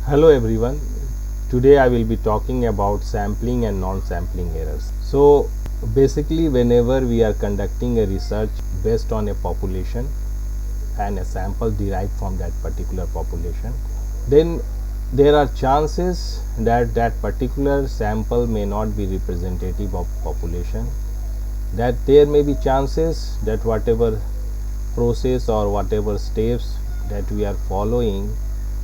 Hello everyone. Today I will be talking about sampling and non-sampling errors. So basically whenever we are conducting a research based on a population and a sample derived from that particular population, then there are chances that that particular sample may not be representative of population, that there may be chances that whatever process or whatever steps that we are following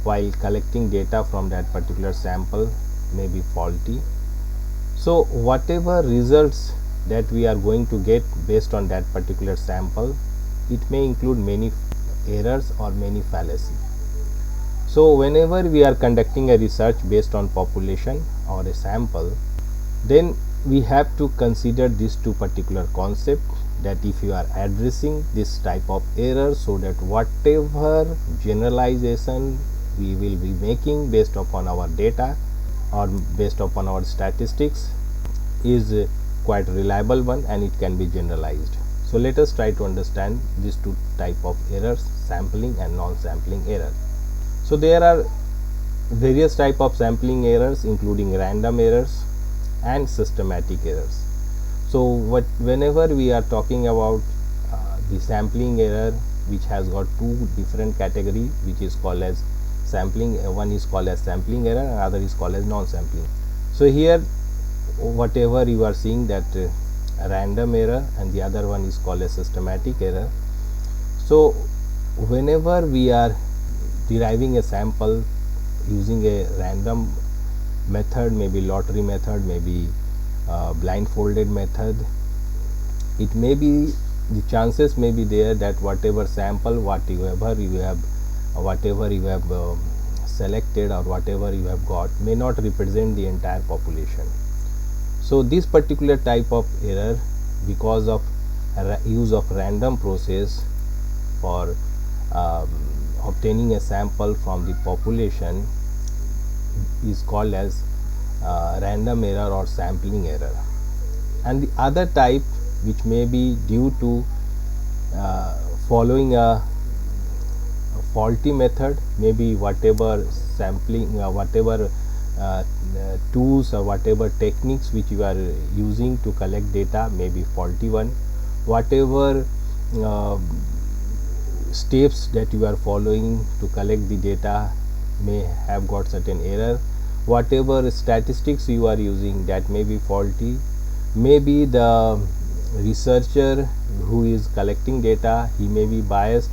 while collecting data from that particular sample may be faulty. So whatever results that we are going to get based on that particular sample, it may include many errors or many fallacy. So whenever we are conducting a research based on population or a sample, then we have to consider these two particular concepts, that if you are addressing this type of error, so that whatever generalization we will be making based upon our data or based upon our statistics is quite reliable one and it can be generalized. So let us try to understand these two type of errors, sampling and non-sampling error. So there are various type of sampling errors, including random errors and systematic errors. So whenever we are talking about the sampling error, which has got two different category, which is called as sampling, one is called as sampling error and other is called as non-sampling. So here whatever you are seeing, that random error and the other one is called as systematic error. So whenever we are deriving a sample using a random method, maybe lottery method, maybe blindfolded method, it may be, the chances may be there that whatever sample, whatever you have selected or whatever you have got may not represent the entire population. So this particular type of error, because of use of random process for obtaining a sample from the population, is called as random error or sampling error. And the other type, which may be due to following a faulty method, maybe whatever sampling, whatever tools or whatever techniques which you are using to collect data may be faulty one, whatever steps that you are following to collect the data may have got certain error, whatever statistics you are using that may be faulty, maybe the researcher who is collecting data, he may be biased.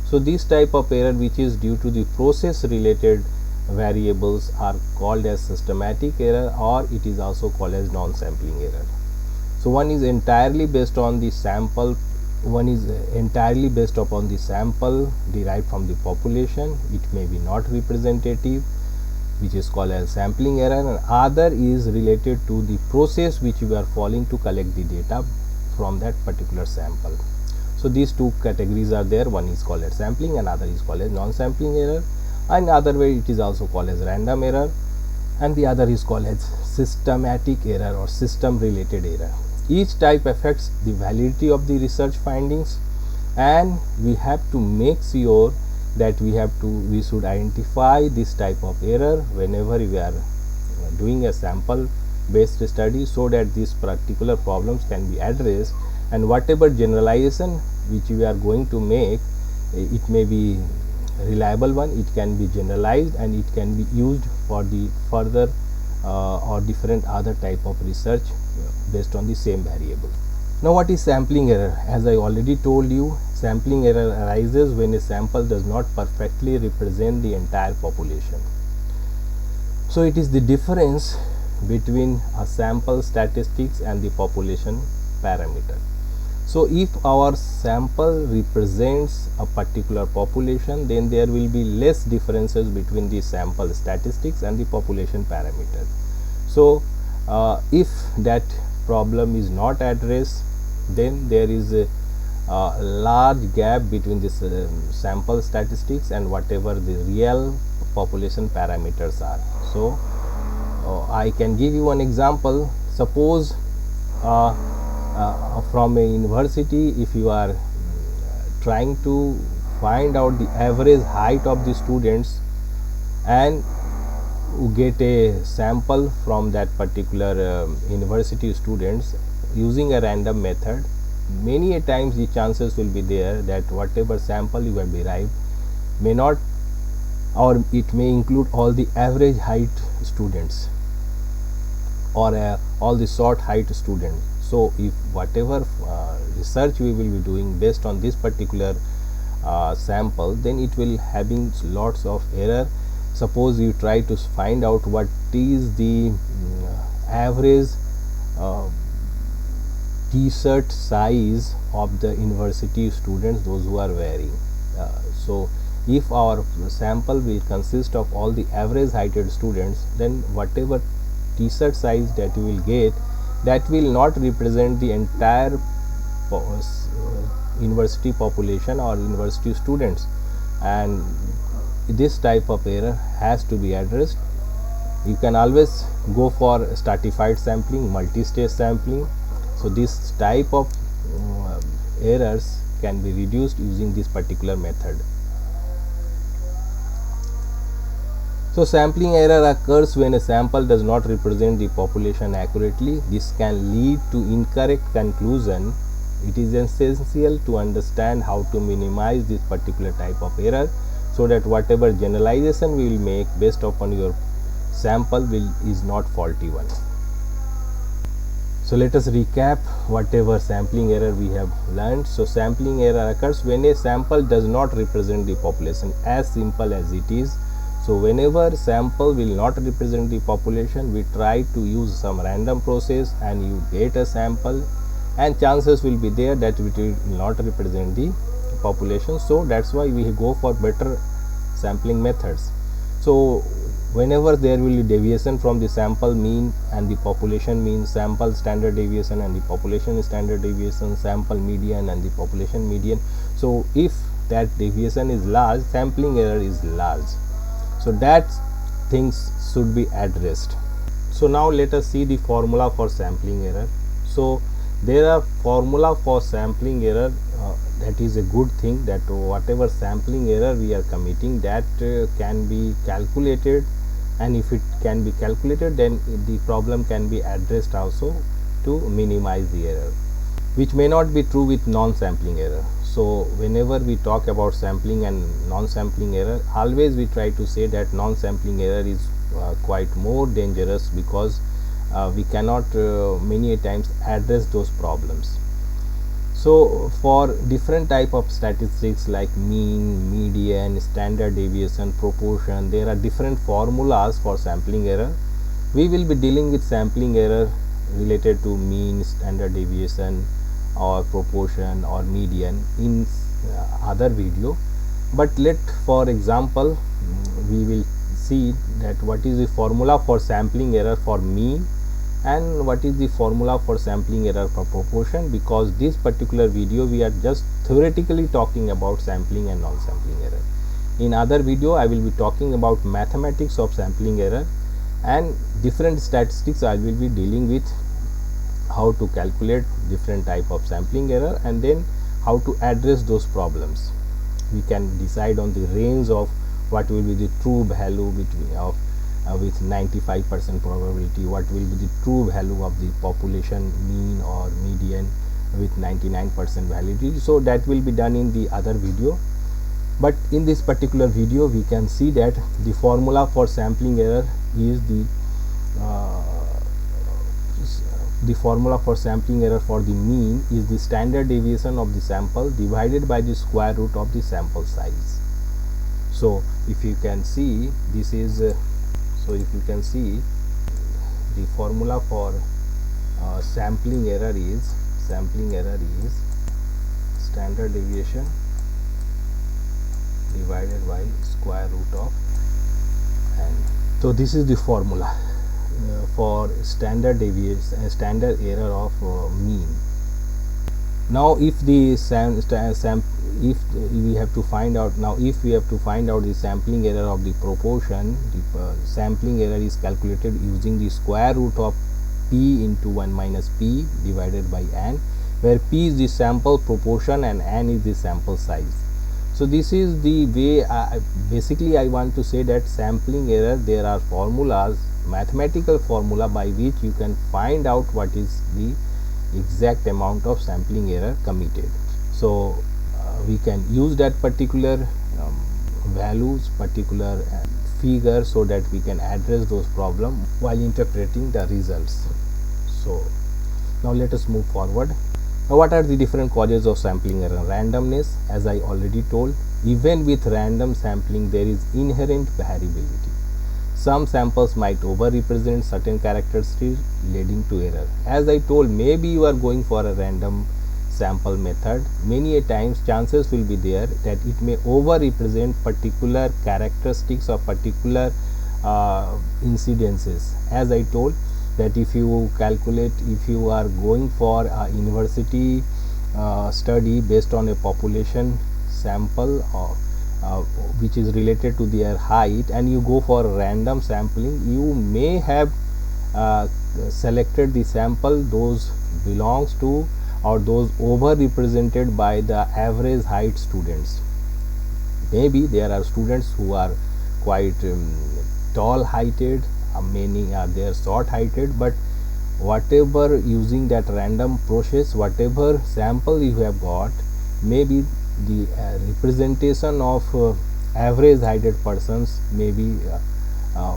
So this type of error, which is due to the process related variables, are called as systematic error, or it is also called as non-sampling error. So one is entirely based on the sample, one is entirely based upon the sample derived from the population, it may be not representative, which is called as sampling error, and other is related to the process which you are following to collect the data from that particular sample. So these two categories are there, one is called as sampling and other is called as non-sampling error, and other way it is also called as random error, and the other is called as systematic error or system related error. Each type affects the validity of the research findings, and we have to make sure that we should identify this type of error whenever we are doing a sample based study, so that these particular problems can be addressed, and whatever generalization which we are going to make, it may be reliable one, it can be generalized and it can be used for the further or different other type of research based on the same variable. Now what is sampling error? As I already told you, sampling error arises when a sample does not perfectly represent the entire population. So it is the difference between a sample statistics and the population parameter. So if our sample represents a particular population, then there will be less differences between the sample statistics and the population parameter. So if that problem is not addressed, then there is a large gap between this sample statistics and whatever the real population parameters are. So I can give you an example. Suppose from a university, if you are trying to find out the average height of the students, and get a sample from that particular university students using a random method, many a times the chances will be there that whatever sample you have derived may not, or it may include all the average height students or all the short height students. So if whatever research we will be doing based on this particular sample, then it will having lots of error. Suppose you try to find out what is the average t-shirt size of the university students, those who are wearing. So if our sample will consist of all the average heighted students, then whatever t-shirt size that you will get, that will not represent the entire university population or university students, and this type of error has to be addressed. You can always go for stratified sampling, multi-stage sampling. So this type of errors can be reduced using this particular method. So sampling error occurs when a sample does not represent the population accurately. This can lead to incorrect conclusion. It is essential to understand how to minimize this particular type of error, so that whatever generalization we will make based upon your sample is not faulty one. So let us recap whatever sampling error we have learned. So sampling error occurs when a sample does not represent the population, as simple as it is. So whenever sample will not represent the population, we try to use some random process and you get a sample, and chances will be there that it will not represent the population. So that's why we go for better sampling methods. So whenever there will be deviation from the sample mean and the population mean, sample standard deviation and the population standard deviation, sample median and the population median. So if that deviation is large, sampling error is large. So that things should be addressed. So now let us see the formula for sampling error. So there are formula for sampling error. That is a good thing, that whatever sampling error we are committing, that can be calculated, and if it can be calculated, then the problem can be addressed also to minimize the error, which may not be true with non-sampling error. So whenever we talk about sampling and non-sampling error, always we try to say that non-sampling error is quite more dangerous, because we cannot many a times address those problems. So for different type of statistics like mean, median, standard deviation, proportion, there are different formulas for sampling error. We will be dealing with sampling error related to mean, standard deviation or proportion or median in other video, but for example we will see that what is the formula for sampling error for mean and what is the formula for sampling error for proportion, because this particular video we are just theoretically talking about sampling and non-sampling error. In other video I will be talking about mathematics of sampling error, and different statistics I will be dealing with how to calculate different type of sampling error, and then how to address those problems. We can decide on the range of what will be the true value between of with 95% probability, what will be the true value of the population mean or median with 99% validity. So that will be done in the other video, but in this particular video we can see that the formula for sampling error is the formula for sampling error for the mean is the standard deviation of the sample divided by the square root of the sample size. So if you can see, this is the formula for sampling error is standard deviation divided by square root of n. So this is the formula for standard deviation, standard error of mean. Now if the if we have to find out the sampling error of the proportion, the sampling error is calculated using the square root of p into 1 minus p divided by n, where p is the sample proportion and n is the sample size. So this is the way basically I want to say that sampling error, there are formulas, mathematical formula by which you can find out what is the exact amount of sampling error committed. So we can use that particular values, particular figure, so that we can address those problems while interpreting the results. So now let us move forward. Now, what are the different causes of sampling error? Randomness, as I already told. Even with random sampling, there is inherent variability. Some samples might over-represent certain characteristics, leading to error. As I told, maybe you are going for a random sample method. Many a times chances will be there that it may over-represent particular characteristics or particular incidences. As I told, that if you calculate, if you are going for a university study based on a population sample which is related to their height, and you go for random sampling, you may have selected the sample those belongs to or those over represented by the average height students. Maybe there are students who are quite tall heighted, many are there short heighted, but whatever, using that random process, whatever sample you have got, maybe the representation of average heighted persons may be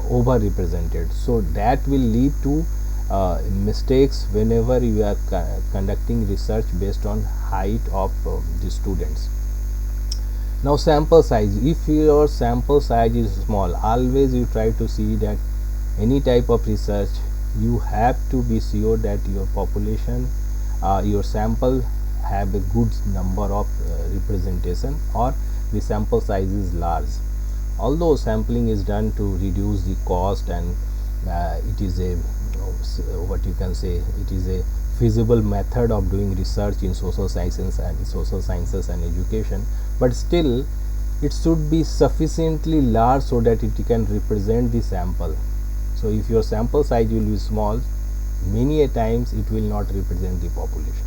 over represented. So that will lead to mistakes whenever you are conducting research based on height of the students. Now sample size, if your sample size is small, always you try to see that any type of research, you have to be sure that your population, your sample have a good number of representation, or the sample size is large. Although sampling is done to reduce the cost, and it is a what you can say, it is a feasible method of doing research in social sciences and education, but still it should be sufficiently large so that it can represent the sample. So if your sample size will be small, many a times it will not represent the population.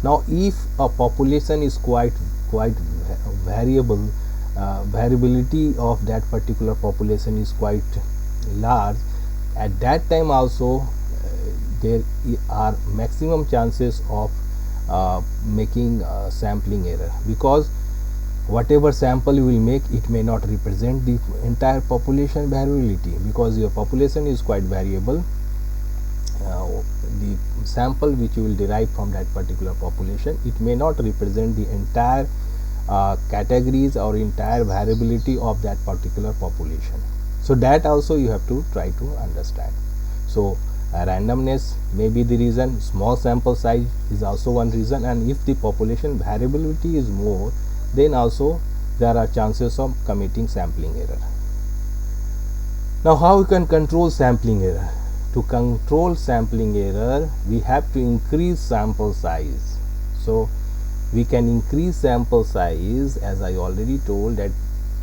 Now if a population is quite variable, variability of that particular population is quite large, at that time also there are maximum chances of making sampling error, because whatever sample you will make, it may not represent the entire population variability, because your population is quite variable. The sample which you will derive from that particular population, it may not represent the entire categories or entire variability of that particular population. So that also you have to try to understand. So randomness may be the reason, small sample size is also one reason, and if the population variability is more, then also there are chances of committing sampling error. Now how we can control sampling error? To control sampling error, we have to increase sample size. So we can increase sample size, as I already told, that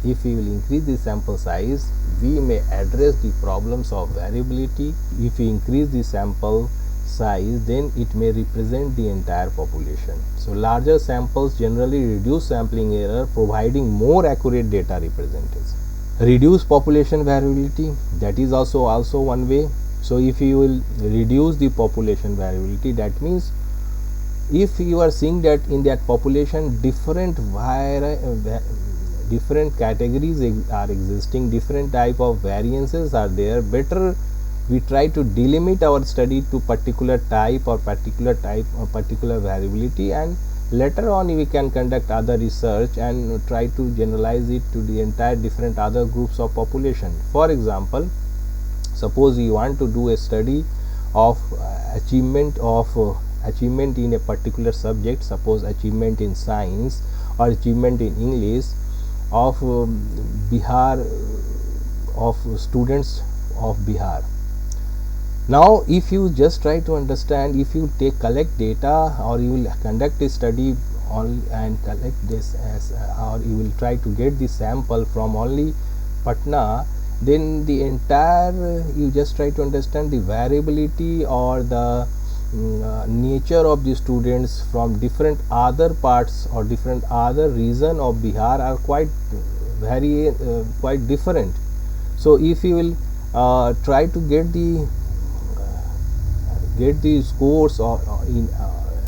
if we will increase the sample size, we may address the problems of variability. If we increase the sample size, then it may represent the entire population. So larger samples generally reduce sampling error, providing more accurate data representation. Reduce population variability, that is also one way. So if you will reduce the population variability, that means if you are seeing that in that population different categories are existing, different type of variances are there, better we try to delimit our study to particular type or particular variability, and later on we can conduct other research and try to generalize it to the entire different other groups of population. For example, suppose you want to do a study of achievement in a particular subject, suppose achievement in science or achievement in English of Bihar, of students of Bihar. Now if you just try to understand, if you collect data, or you will conduct a study and collect this as or you will try to get the sample from only Patna, then the entire, you just try to understand the variability or the nature of the students from different other parts or different other region of Bihar are quite quite different. So if you will try to get the scores or in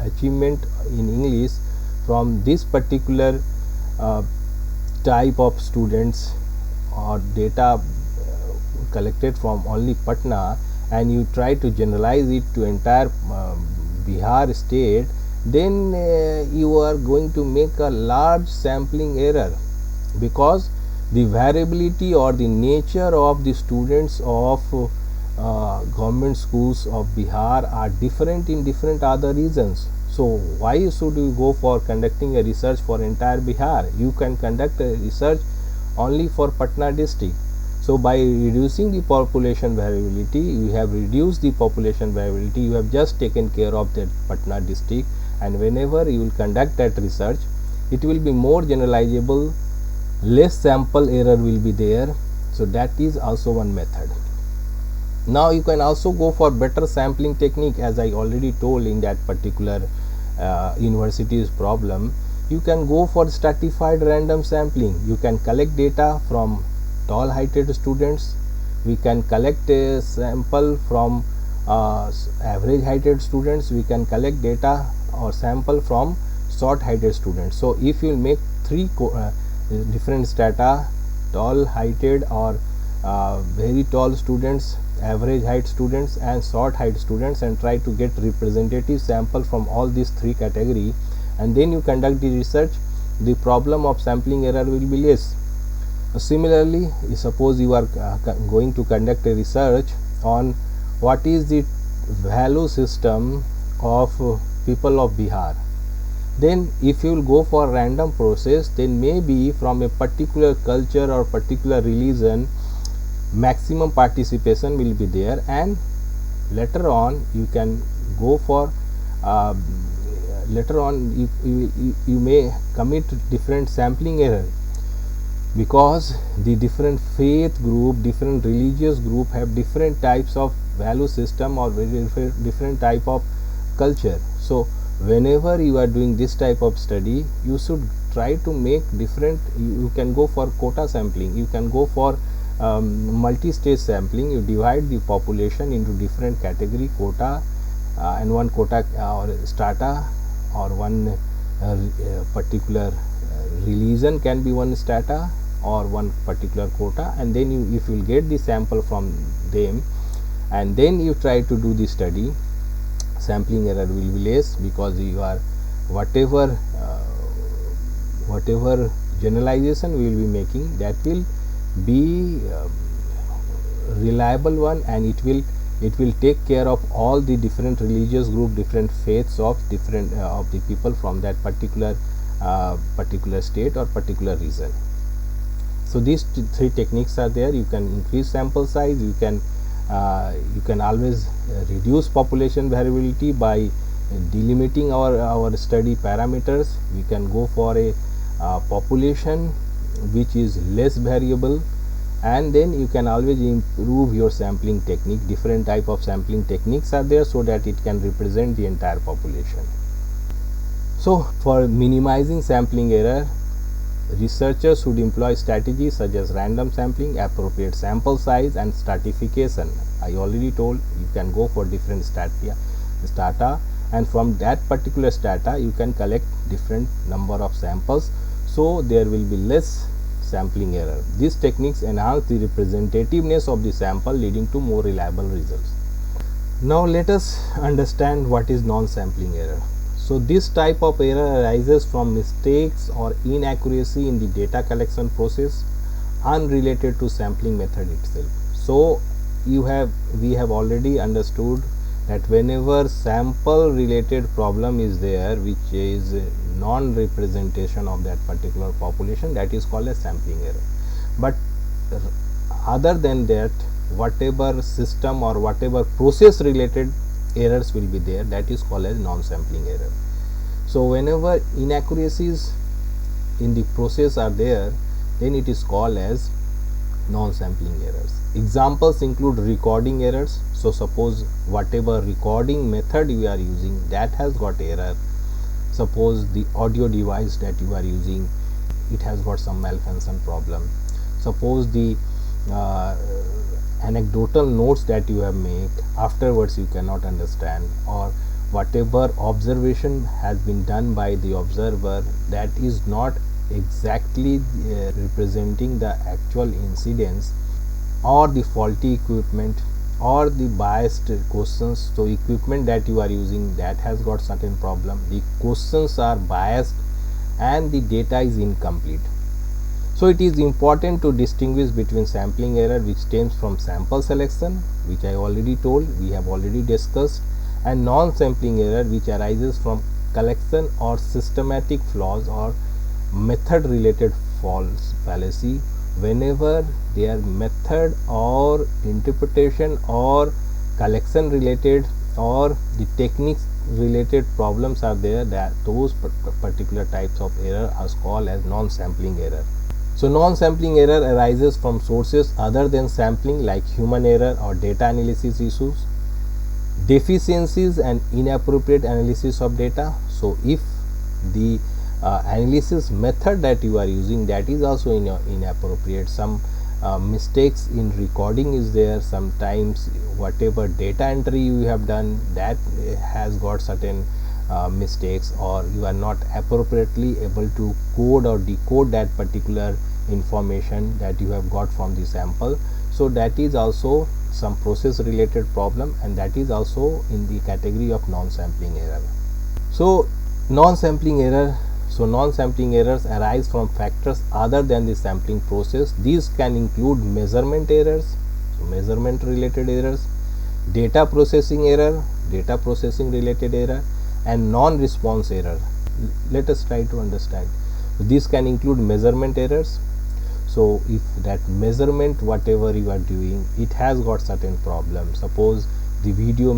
achievement in English from this particular type of students or data collected from only Patna, and you try to generalize it to entire Bihar state, then you are going to make a large sampling error, because the variability or the nature of the students of government schools of Bihar are different in different other regions. So why should you go for conducting a research for entire Bihar? You can conduct a research only for Patna district. So by reducing the population variability, you have reduced the population variability, you have just taken care of that Patna district, and whenever you will conduct that research, it will be more generalizable, less sample error will be there. So that is also one method. Now you can also go for better sampling technique, as I already told in that particular university's problem. You can go for stratified random sampling. You can collect data from tall heighted students, we can collect a sample from average heighted students, we can collect data or sample from short heighted students. So if you make three different strata, tall heighted or very tall students, average height students and short height students, and try to get representative sample from all these three category, and then you conduct the research, the problem of sampling error will be less. Similarly, suppose you are going to conduct a research on what is the value system of people of Bihar, then if you will go for random process, then maybe from a particular culture or particular religion maximum participation will be there, and later on you can go for later on you may commit different sampling error, because the different faith group, different religious group have different types of value system or different type of culture. So whenever you are doing this type of study, you should try to make different, you can go for quota sampling, you can go for multi-stage sampling. You divide the population into different category quota, and one quota or strata or one particular religion can be one strata or one particular quota, and then you, if you will get the sample from them and then you try to do the study, sampling error will be less, because you are whatever generalization we will be making, that will be reliable one, and it will take care of all the different religious group, different faiths of different of the people from that particular state or particular region. So these three techniques are there. You can increase sample size, you can always reduce population variability by delimiting our study parameters. We can go for a population which is less variable, and then you can always improve your sampling technique. Different type of sampling techniques are there, so that it can represent the entire population. So for minimizing sampling error, researchers should employ strategies such as random sampling, appropriate sample size and stratification. I already told you can go for different strata, and from that particular strata you can collect different number of samples, so there will be less sampling error. These techniques enhance the representativeness of the sample, leading to more reliable results. Now let us understand what is non-sampling error. So this type of error arises from mistakes or inaccuracy in the data collection process unrelated to sampling method itself. So we have already understood that whenever sample related problem is there, which is non-representation of that particular population, that is called as sampling error. But other than that, whatever system or whatever process related errors will be there, that is called as non-sampling error. So whenever inaccuracies in the process are there, then it is called as non-sampling errors. Examples include recording errors. So suppose whatever recording method you are using, that has got error. Suppose the audio device that you are using, it has got some malfunction problem. Suppose the anecdotal notes that you have made, afterwards you cannot understand, or whatever observation has been done by the observer, that is not exactly representing the actual incidence, or the faulty equipment, or the biased questions. So equipment that you are using, that has got certain problem, the questions are biased and the data is incomplete. So it is important to distinguish between sampling error which stems from sample selection, which I already told, we have already discussed, and non-sampling error which arises from collection or systematic flaws or method related fallacy. Whenever their method or interpretation or collection related or the techniques related problems are there, that those particular types of error are called as non-sampling error. So non-sampling error arises from sources other than sampling, like human error or data analysis issues, deficiencies and inappropriate analysis of data. So if the analysis method that you are using, that is also inappropriate, some mistakes in recording is there, sometimes whatever data entry you have done, that has got certain mistakes, or you are not appropriately able to code or decode that particular information that you have got from the sample. So that is also some process related problem, and that is also in the category of non-sampling error. So non-sampling errors arise from factors other than the sampling process. These can include measurement errors, so measurement related errors, data processing related error, and non-response error. Let us try to understand. These can include measurement errors. So if that measurement whatever you are doing, it has got certain problems, suppose the video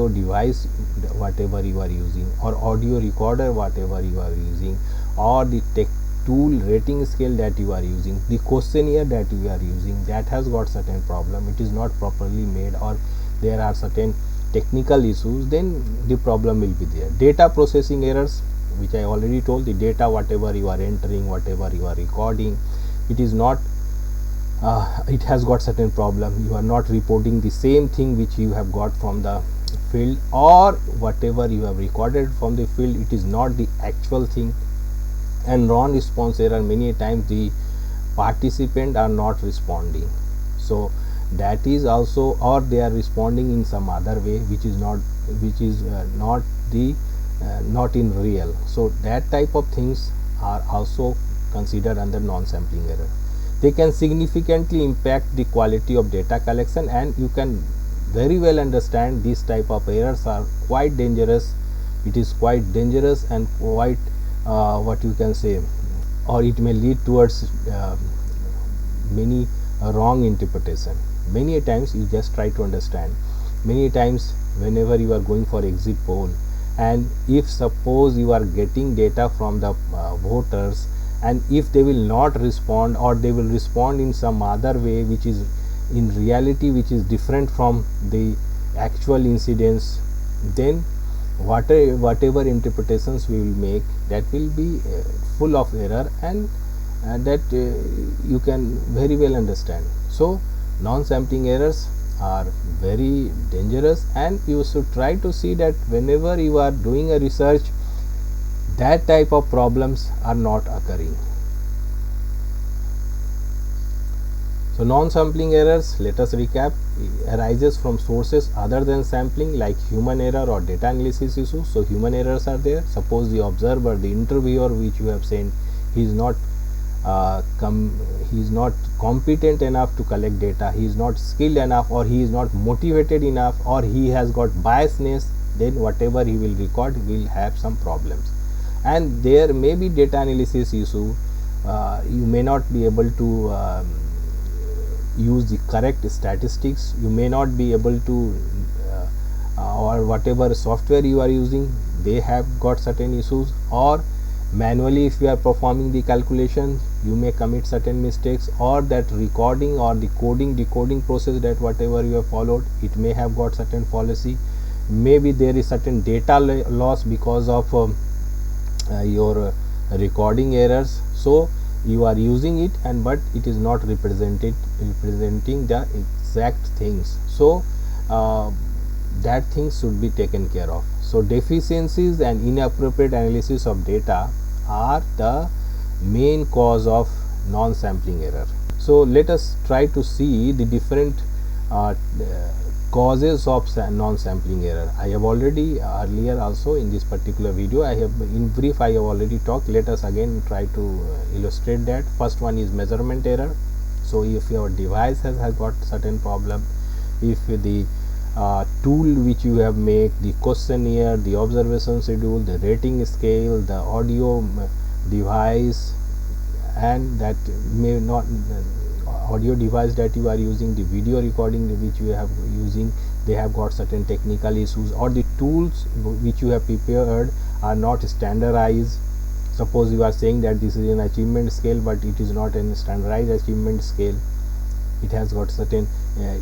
device whatever you are using, or audio recorder whatever you are using, or the tech tool rating scale that you are using, the questionnaire that you are using, that has got certain problem, it is not properly made, or there are certain technical issues, then the problem will be there. Data processing errors, which I already told, the data whatever you are entering, whatever you are recording, it is not it has got certain problem, you are not reporting the same thing which you have got from the field, or whatever you have recorded from the field, it is not the actual thing. And non-response error, many times the participant are not responding, so that is also, or they are responding in some other way which is not not in real. So that type of things are also considered under non-sampling error. They can significantly impact the quality of data collection, and you can very well understand these type of errors are quite dangerous. It is quite dangerous and quite what you can say, or it may lead towards many wrong interpretation. Many times you just try to understand, many times whenever you are going for exit poll, and if suppose you are getting data from the voters, and if they will not respond, or they will respond in some other way which is in reality which is different from the actual incidence, then whatever interpretations we will make, that will be full of error, and that you can very well understand. So non-sampling errors are very dangerous, and you should try to see that whenever you are doing a research, that type of problems are not occurring. So non-sampling errors, let us recap, arises from sources other than sampling, like human error or data analysis issues. So human errors are there. Suppose the observer, the interviewer which you have sent, he is not competent enough to collect data, he is not skilled enough, or he is not motivated enough, or he has got biasness, then whatever he will record will have some problems. And there may be data analysis issue, you may not be able to use the correct statistics, you may not be able to or whatever software you are using, they have got certain issues, or manually if you are performing the calculation, you may commit certain mistakes, or that recording or the coding decoding process, that whatever you have followed, it may have got certain fallacy. Maybe there is certain data loss because of your recording errors. So you are using it, and but it is not representing the exact things. So that things should be taken care of. So deficiencies and inappropriate analysis of data are the main cause of non-sampling error. So let us try to see the different causes of non-sampling error. I have already earlier also in this particular video, I have in brief I have already talked. Let us again try to illustrate that. First one is measurement error. So if your device has got certain problem, if the tool which you have made, the questionnaire, the observation schedule, the rating scale, the audio device, and that may not audio device that you are using, the video recording which you have using, they have got certain technical issues, or the tools which you have prepared are not standardized. Suppose you are saying that this is an achievement scale, but it is not a standardized achievement scale. It has got certain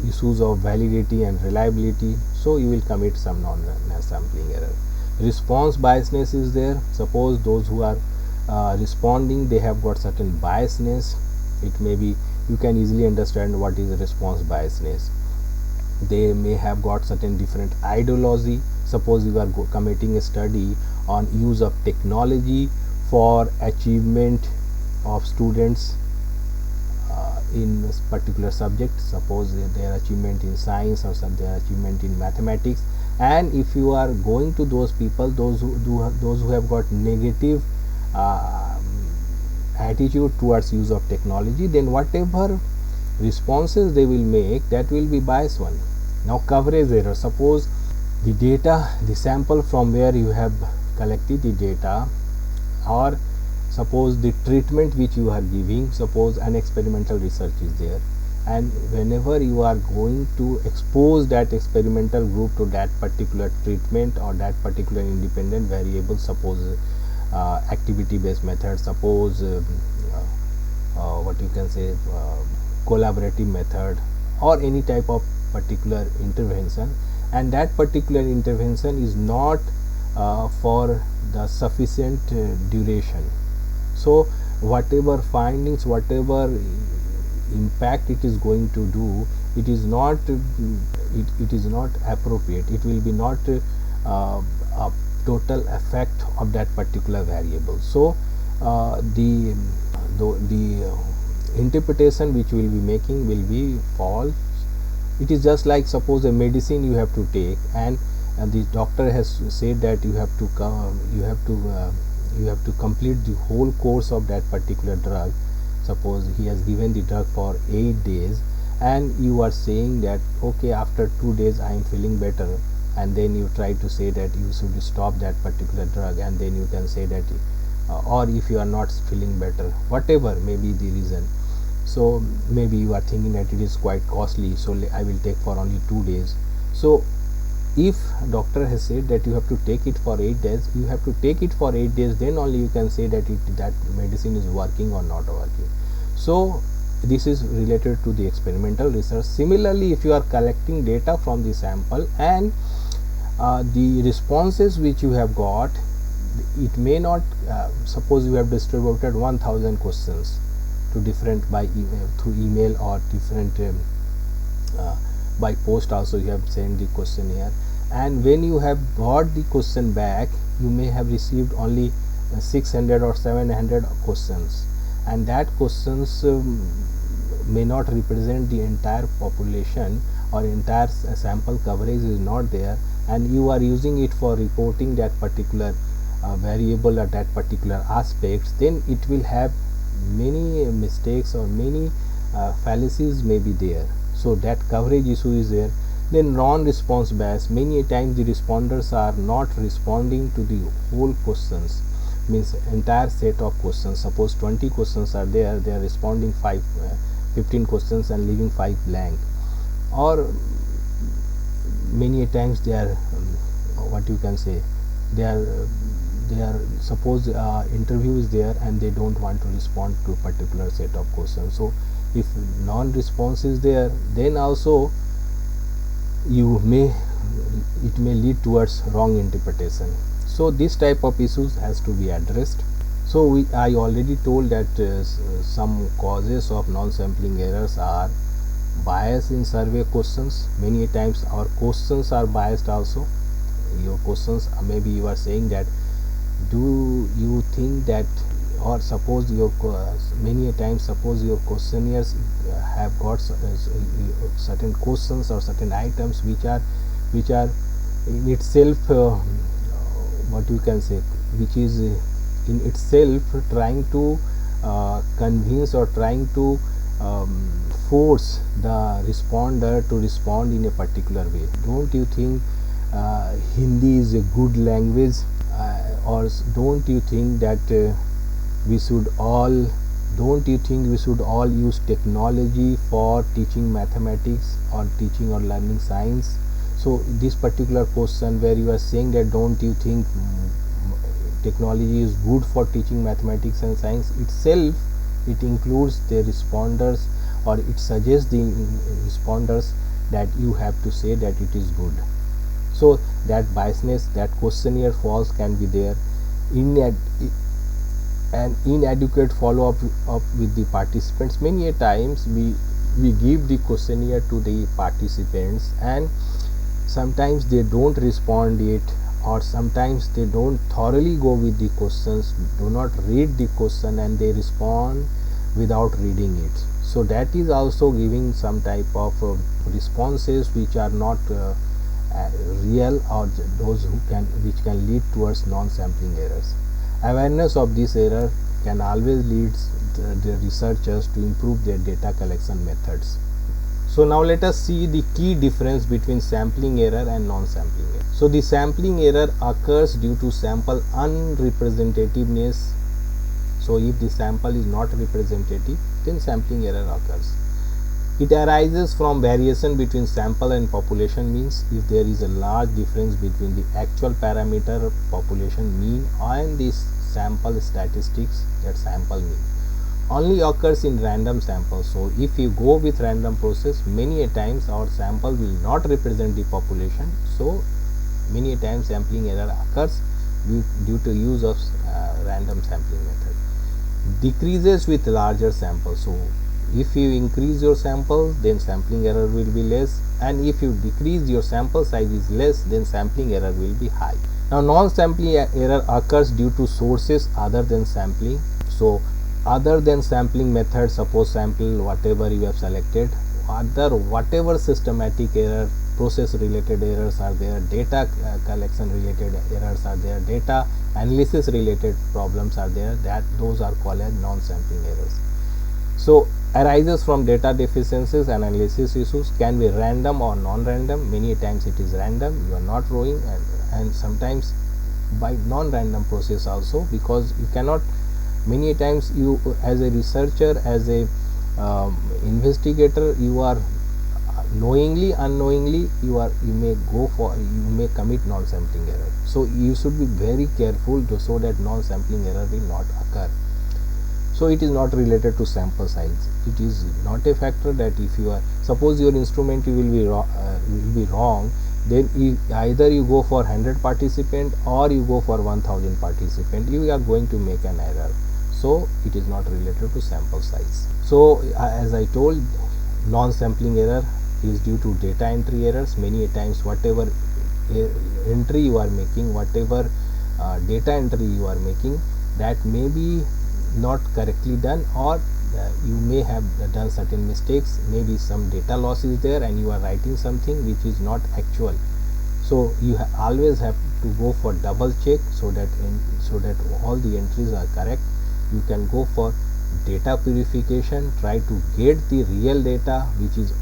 issues of validity and reliability, so you will commit some non-sampling error. Response biasness is there. Suppose those who are responding, they have got certain biasness. It may be, you can easily understand what is response biasness. They may have got certain different ideology. Suppose you are committing a study on use of technology for achievement of students in a particular subject. Suppose their achievement in science or their achievement in mathematics, and if you are going to those people, those who have got negative attitude towards use of technology, then whatever responses they will make, that will be biased one. Now coverage error. Suppose the data, the sample from where you have collected the data, or suppose the treatment which you are giving, suppose an experimental research is there, and whenever you are going to expose that experimental group to that particular treatment or that particular independent variable, suppose activity based method, suppose what you can say collaborative method, or any type of particular intervention, and that particular intervention is not for the sufficient duration. So whatever findings, whatever impact it is going to do, it is not it is not appropriate. It will be not a total effect of that particular variable. So the interpretation which we will be making will be false. It is just like, suppose a medicine you have to take, and the doctor has said that you have to complete the whole course of that particular drug. Suppose he has given the drug for 8 days, and you are saying that okay, after 2 days I am feeling better, and then you try to say that you should stop that particular drug, and then you can say that or if you are not feeling better, whatever may be the reason. So maybe you are thinking that it is quite costly, so I will take for only 2 days. So if doctor has said that you have to take it for 8 days, you have to take it for 8 days, then only you can say that that medicine is working or not working. So this is related to the experimental research. Similarly, if you are collecting data from the sample, and the responses which you have got, it may not suppose you have distributed 1000 questions to different by email, through email, or different by post also you have sent the questionnaire, and when you have got the question back, you may have received only 600 or 700 questions, and that questions may not represent the entire population, or entire sample coverage is not there, and you are using it for reporting that particular variable or that particular aspects, then it will have many mistakes or many fallacies may be there. So that coverage issue is there. Then non-response bias. Many times the responders are not responding to the whole questions, means entire set of questions. Suppose 20 questions are there, they are responding 15 questions and leaving 5 blank, or many times they are what you can say, they they are, suppose interview is there and they don't want to respond to particular set of questions. So if non-response is there, then also you may, it may lead towards wrong interpretation. So this type of issues has to be addressed. So I already told that some causes of non-sampling errors are bias in survey questions. Many times our questions are biased also. Your questions, maybe you are saying that, do you think that, or suppose your many a times suppose your questionnaires have got certain questions or certain items which are in itself what you can say, which is in itself trying to convince or trying to force the responder to respond in a particular way. Don't you think Hindi is a good language, or don't you think that we should all, don't you think we should all use technology for teaching mathematics or teaching or learning science? So this particular question where you are saying that, don't you think technology is good for teaching mathematics and science, itself it includes the responders, or it suggests the responders that you have to say that it is good. So that biasness, that questionnaire false can be there. An inadequate follow up with the participants. Many a times we give the questionnaire to the participants and sometimes they don't respond it, or sometimes they don't thoroughly go with the questions, do not read the question and they respond without reading it. So that is also giving some type of responses which are not real, or those which can lead towards non-sampling errors. Awareness of this error can always lead the researchers to improve their data collection methods. So now let us see the key difference between sampling error and non-sampling error. So the sampling error occurs due to sample unrepresentativeness. So if the sample is not representative, then sampling error occurs. It arises from variation between sample and population means. If there is a large difference between the actual parameter population mean and the sample statistics, that sample mean only occurs in random samples. So if you go with random process, many a times our sample will not represent the population. So many a times sampling error occurs due to use of random sampling method. Decreases with larger sample. So if you increase your sample, then sampling error will be less, and if you decrease your sample size is less, then sampling error will be high. Now non-sampling error occurs due to sources other than sampling. So other than sampling method, suppose sample whatever you have selected, other whatever systematic error, process related errors are there, data collection related errors are there, data analysis related problems are there, that those are called as non-sampling errors. So arises from data deficiencies, analysis issues, can be random or non-random. Many times it is random, you are not rowing, and sometimes by non-random process also, because you cannot, many times you as a researcher, as a investigator, you are knowingly, unknowingly, you may commit non-sampling error. So you should be very careful so that non-sampling error will not occur. So it is not related to sample size. It is not a factor that if you are, suppose your instrument will be wrong, then either you go for 100 participant or you go for 1000 participant, you are going to make an error. So it is not related to sample size. So as I told, non-sampling error is due to data entry errors. Many times whatever entry you are making, whatever data entry you are making, that may be not correctly done, or you may have done certain mistakes, maybe some data loss is there and you are writing something which is not actual. So you always have to go for double check so that all the entries are correct. You can go for data purification, try to get the real data which is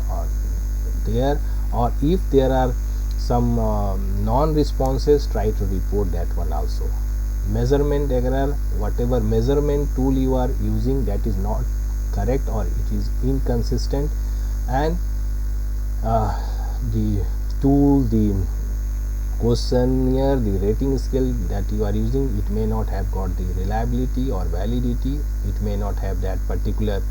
there, or if there are some non-responses, try to report that one also. Measurement error, whatever measurement tool you are using, that is not correct or it is inconsistent, and the tool, the questionnaire, the rating scale that you are using, it may not have got the reliability or validity, it may not have that particular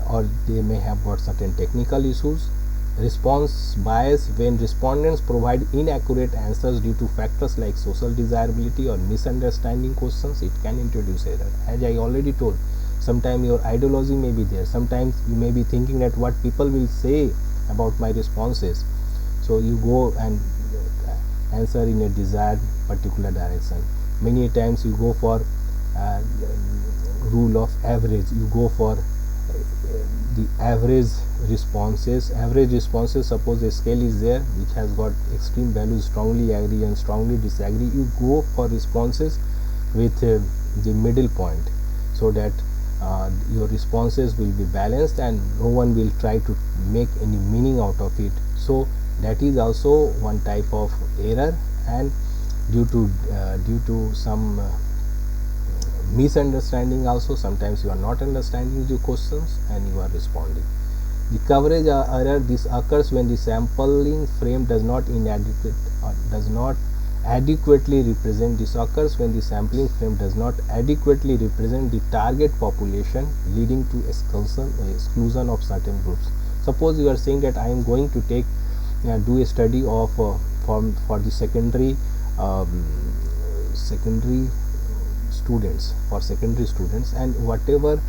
or they may have got certain technical issues. Response bias: when respondents provide inaccurate answers due to factors like social desirability or misunderstanding questions, it can introduce error. As I already told, sometimes your ideology may be there, sometimes you may be thinking that what people will say about my responses, so you go and answer in a desired particular direction. Many times you go for rule of average, you go for the average responses. Suppose a scale is there which has got extreme values, strongly agree and strongly disagree, you go for responses with the middle point, so that your responses will be balanced and no one will try to make any meaning out of it. So that is also one type of error, and due to some misunderstanding also, sometimes you are not understanding the questions and you are responding. The coverage error: this occurs when the sampling frame does not adequately represent the target population, leading to exclusion of certain groups. Suppose you are saying that I am going to do a study of for the secondary students, and whatever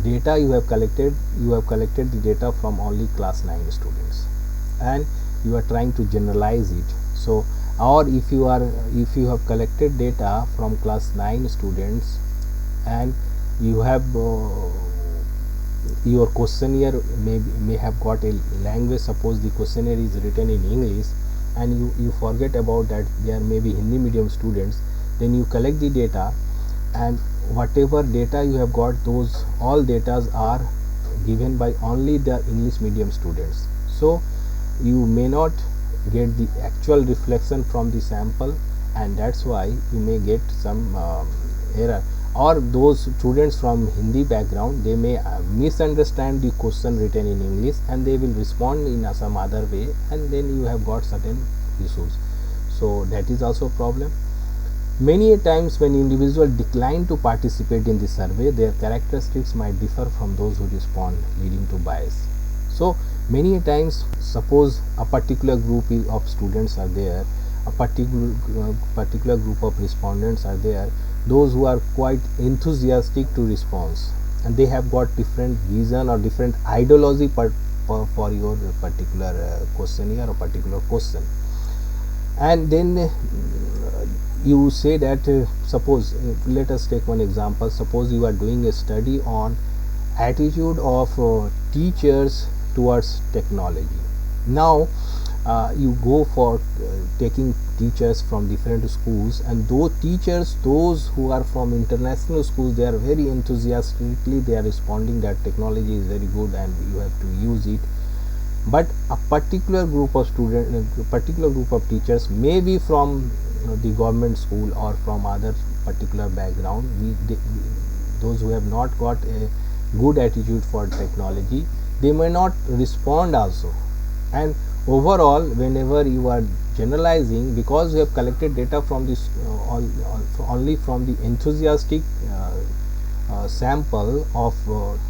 data you have collected the data from only class 9 students, and you are trying to generalize it. So, or if you have collected data from class 9 students and you have your questionnaire may have got a language, suppose the questionnaire is written in English, and you forget about that there may be Hindi medium students, then you collect the data, and whatever data you have got, those all data are given by only the English medium students. So you may not get the actual reflection from the sample, and that's why you may get some error. Or those students from Hindi background, they may misunderstand the question written in English and they will respond in some other way, and then you have got certain issues. So that is also a problem. Many a times when individuals decline to participate in the survey, their characteristics might differ from those who respond, leading to bias. So many a times, suppose a particular group of students are there, a particular group of respondents are there, those who are quite enthusiastic to response, and they have got different vision or different ideology for your particular questionnaire or particular question. And then you say that suppose let us take one example. Suppose you are doing a study on attitude of teachers towards technology. Now you go for taking teachers from different schools, and those who are from international schools, they are very enthusiastically they are responding that technology is very good and you have to use it. But a particular group of teachers may be from the government school or from other particular background, those who have not got a good attitude for technology, they may not respond also. And overall, whenever you are generalizing, because you have collected data from this only from the enthusiastic sample of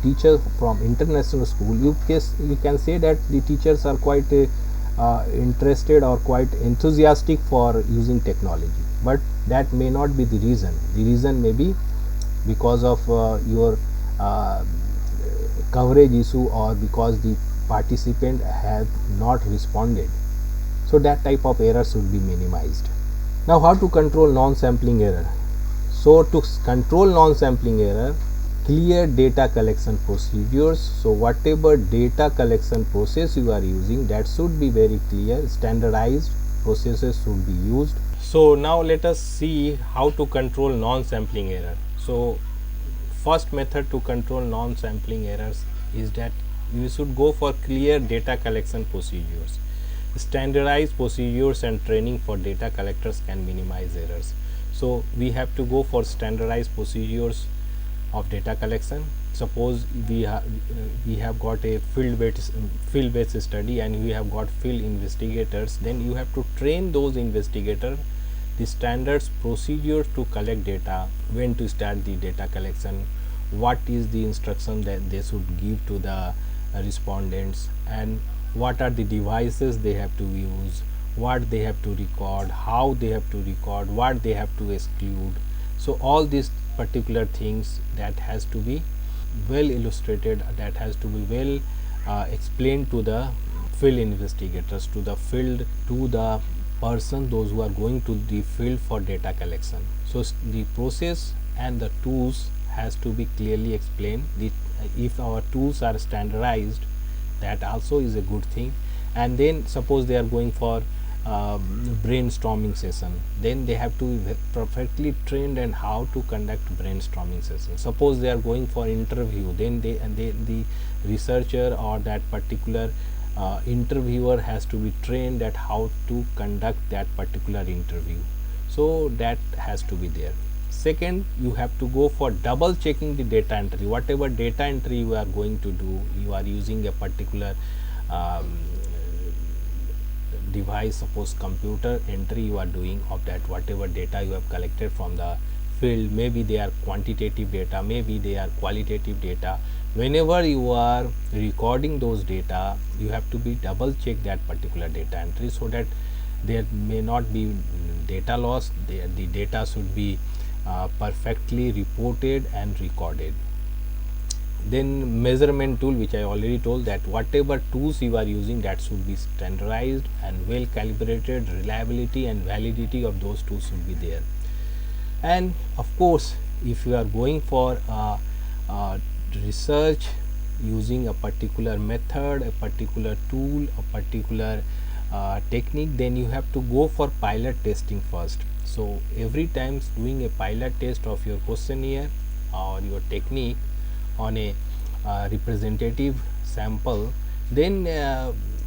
teachers from international school, you can say that the teachers are quite interested or quite enthusiastic for using technology, but that may not be the reason. The reason may be because of your coverage issue, or because the participant have not responded. So that type of error should be minimized. Now, how to control non-sampling error? So to control non-sampling error, clear data collection procedures. So whatever data collection process you are using, that should be very clear. Standardized processes should be used. So now let us see how to control non-sampling error. So first method to control non-sampling errors is that you should go for clear data collection procedures. Standardized procedures and training for data collectors can minimize errors. So we have to go for standardized procedures of data collection. suppose we have got a field based study and we have got field investigators, then you have to train those investigators the standards procedures to collect data, when to start the data collection, what is the instruction that they should give to the respondents, and what are the devices they have to use, what they have to record, how they have to record, what they have to exclude. So all these particular things that has to be well illustrated, that has to be well explained to the field investigators, to the field, to the person, those who are going to the field for data collection. So the process and the tools has to be clearly explained. If our tools are standardized, that also is a good thing. And then suppose they are going for brainstorming session, then they have to be perfectly trained and how to conduct brainstorming session. Suppose they are going for interview, then the researcher or that particular interviewer has to be trained at how to conduct that particular interview. So that has to be there. Second, you have to go for double checking the data entry. Whatever data entry you are going to do, you are using a particular device, suppose computer entry you are doing of that whatever data you have collected from the field, maybe they are quantitative data, maybe they are qualitative data. Whenever you are recording those data, you have to be double check that particular data entry, so that there may not be data loss. The data should be perfectly reported and recorded. Then measurement tool, which I already told, that whatever tools you are using, that should be standardized and well calibrated. Reliability and validity of those tools should be there. And of course, if you are going for research using a particular method, a particular tool, a particular technique, then you have to go for pilot testing first. So every time doing a pilot test of your questionnaire or your technique on a representative sample, then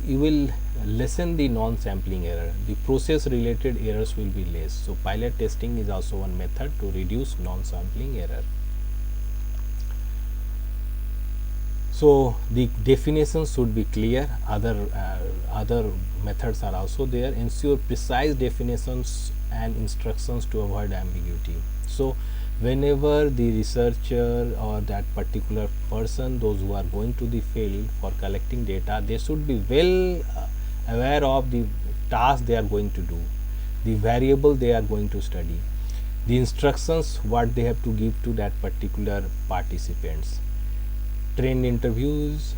you will lessen the non-sampling error. The process related errors will be less. So pilot testing is also one method to reduce non-sampling error. So the definitions should be clear. Other methods are also there. Ensure precise definitions and instructions to avoid ambiguity. So whenever the researcher or that particular person, those who are going to the field for collecting data, they should be well aware of the task they are going to do, the variable they are going to study, the instructions what they have to give to that particular participants. Trained interviewers,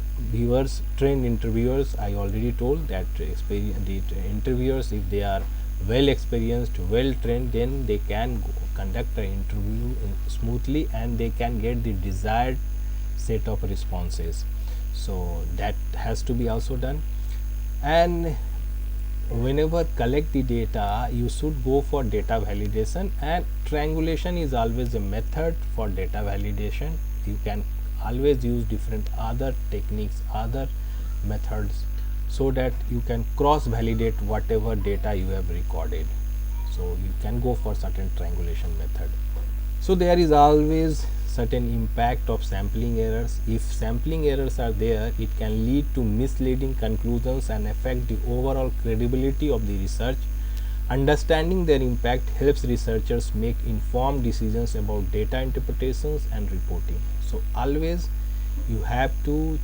I already told that the interviewers, if they are well experienced, well trained, then they can conduct an interview smoothly and they can get the desired set of responses. So that has to be also done. And whenever collect the data, you should go for data validation, and triangulation is always a method for data validation. You can always use different other techniques, other methods, so that you can cross validate whatever data you have recorded. So you can go for certain triangulation method. So there is always certain impact of sampling errors. If sampling errors are there, it can lead to misleading conclusions and affect the overall credibility of the research. Understanding their impact helps researchers make informed decisions about data interpretations and reporting. So always you have to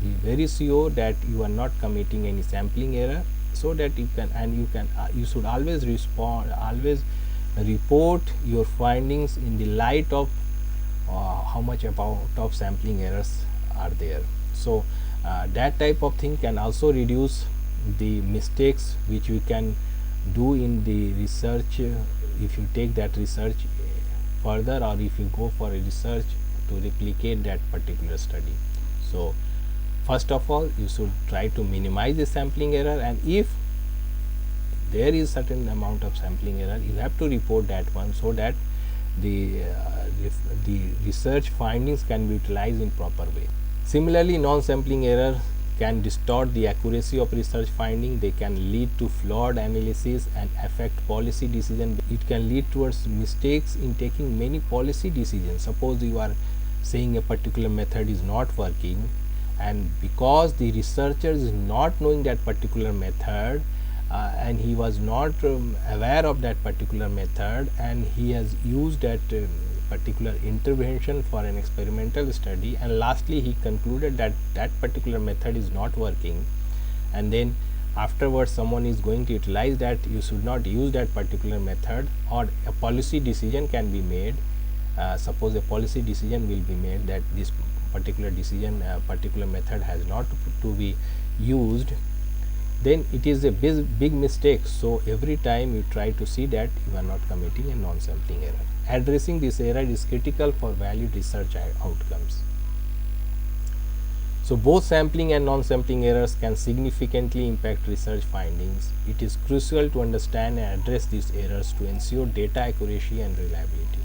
be very sure that you are not committing any sampling error, so that you should always report your findings in the light of how much amount of sampling errors are there. So that type of thing can also reduce the mistakes which we can do in the research if you take that research further, or if you go for a research to replicate that particular study. So first of all, you should try to minimize the sampling error, and if there is certain amount of sampling error, you have to report that one, so that the research findings can be utilized in proper way. Similarly, non-sampling error can distort the accuracy of research finding. They can lead to flawed analysis and affect policy decision. It can lead towards mistakes in taking many policy decisions. Suppose you are saying a particular method is not working, and because the researcher is not knowing that particular method and he was not aware of that particular method, and he has used that particular intervention for an experimental study, and lastly he concluded that that particular method is not working, and then afterwards someone is going to utilize that you should not use that particular method, or a policy decision can be made. Suppose a policy decision will be made that this particular decision particular method has not to be used, then it is a big mistake. So every time you try to see that you are not committing a non-sampling error. Addressing this error is critical for valid research outcomes. So both sampling and non-sampling errors can significantly impact research findings. It is crucial to understand and address these errors to ensure data accuracy and reliability.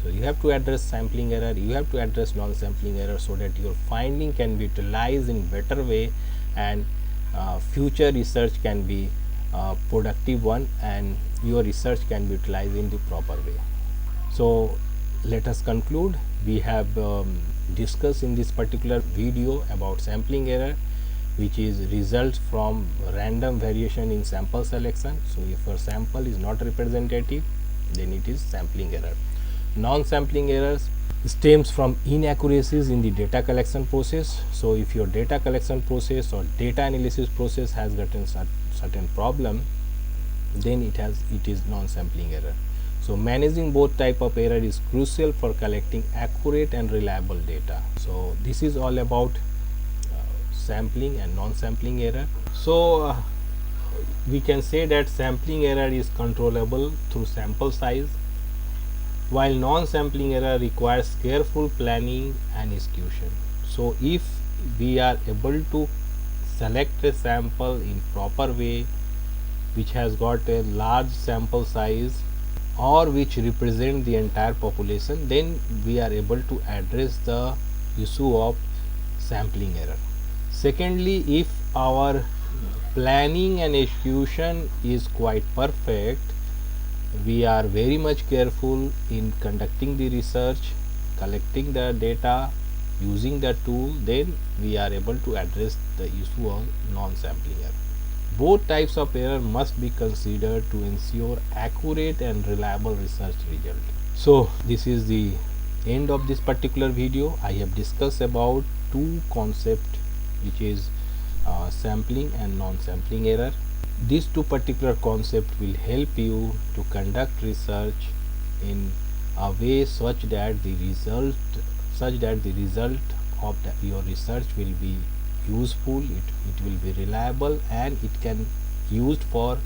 So you have to address sampling error, you have to address non-sampling error, so that your finding can be utilized in better way, and future research can be productive one, and your research can be utilized in the proper way. So let us conclude. We have discussed in this particular video about sampling error, which is results from random variation in sample selection. So if your sample is not representative, then it is sampling error. Non-sampling errors stems from inaccuracies in the data collection process. So if your data collection process or data analysis process has gotten certain problem, then it is non-sampling error. So managing both type of error is crucial for collecting accurate and reliable data. So this is all about sampling and non-sampling error. So we can say that sampling error is controllable through sample size, while non-sampling error requires careful planning and execution. So if we are able to select a sample in proper way, which has got a large sample size or which represent the entire population, then we are able to address the issue of sampling error. Secondly, if our planning and execution is quite perfect, we are very much careful in conducting the research, collecting the data, using the tool, then we are able to address the issue of non-sampling error. Both types of error must be considered to ensure accurate and reliable research result. So this is the end of this particular video. I have discussed about two concepts, which is sampling and non-sampling error. These two particular concepts will help you to conduct research in a way such that the result of your research will be useful, it will be reliable, and it can used for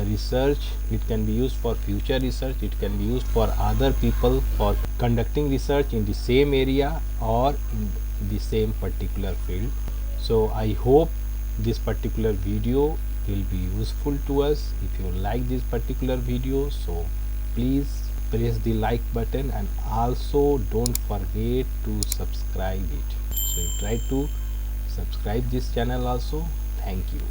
research, it can be used for future research, it can be used for other people for conducting research in the same area or in the same particular field. So I hope this particular video will be useful to us. If you like this particular video, so please press the like button, and also don't forget to subscribe it. So you try to subscribe this channel also. Thank you.